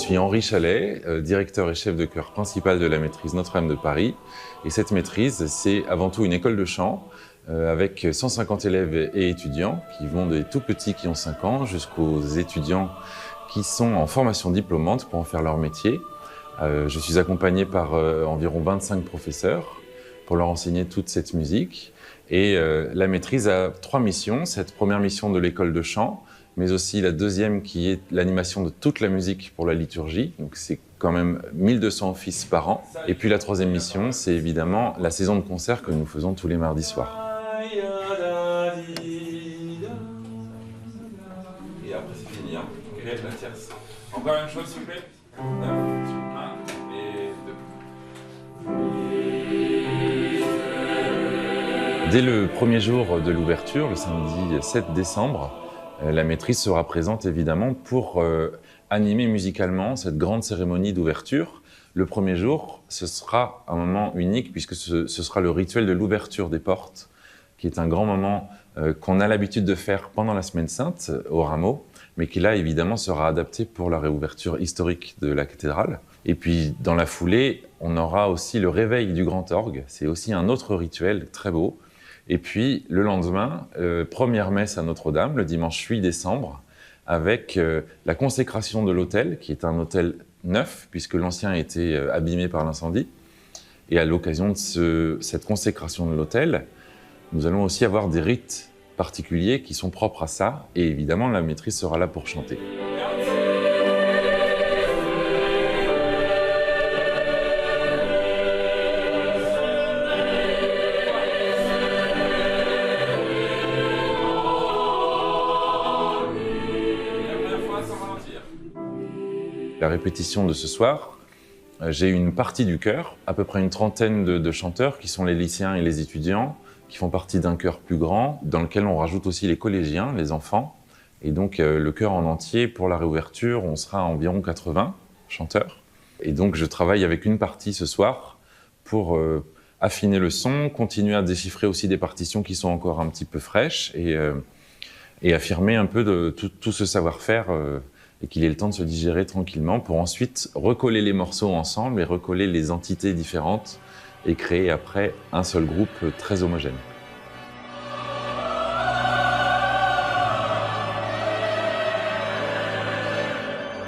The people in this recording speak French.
suis Henri Chalet, directeur et chef de chœur principal de la maîtrise Notre-Dame de Paris. Et cette maîtrise, c'est avant tout une école de chant avec 150 élèves et étudiants qui vont des tout petits qui ont 5 ans jusqu'aux étudiants qui sont en formation diplômante pour en faire leur métier. Je suis accompagné par environ 25 professeurs pour leur enseigner toute cette musique. Et la maîtrise a 3 missions. Cette première mission de l'école de chant, mais aussi la deuxième qui est l'animation de toute la musique pour la liturgie. Donc c'est quand même 1200 offices par an. Et puis la troisième mission, c'est évidemment la saison de concert que nous faisons tous les mardis soirs. Et après c'est fini, hein. La tierce. Encore la même chose s'il vous plaît. 9, 1 et 2. Dès le premier jour de l'ouverture, le samedi 7 décembre, la maîtrise sera présente évidemment pour animer musicalement cette grande cérémonie d'ouverture. Le premier jour, ce sera un moment unique puisque ce sera le rituel de l'ouverture des portes, qui est un grand moment qu'on a l'habitude de faire pendant la Semaine Sainte au Rameau, mais qui là évidemment sera adapté pour la réouverture historique de la cathédrale. Et puis dans la foulée, on aura aussi le réveil du grand orgue. C'est aussi un autre rituel très beau. Et puis, le lendemain, première messe à Notre-Dame, le dimanche 8 décembre, avec la consécration de l'autel, qui est un autel neuf, puisque l'ancien a été abîmé par l'incendie. Et à l'occasion de cette consécration de l'autel, nous allons aussi avoir des rites particuliers qui sont propres à ça. Et évidemment, la maîtrise sera là pour chanter. La répétition de ce soir, j'ai une partie du chœur, à peu près une trentaine de chanteurs qui sont les lycéens et les étudiants, qui font partie d'un chœur plus grand, dans lequel on rajoute aussi les collégiens, les enfants. Et donc le chœur en entier, pour la réouverture, on sera à environ 80 chanteurs. Et donc je travaille avec une partie ce soir pour affiner le son, continuer à déchiffrer aussi des partitions qui sont encore un petit peu fraîches et affirmer un peu de tout ce savoir-faire et qu'il ait le temps de se digérer tranquillement pour ensuite recoller les morceaux ensemble et recoller les entités différentes et créer après un seul groupe très homogène.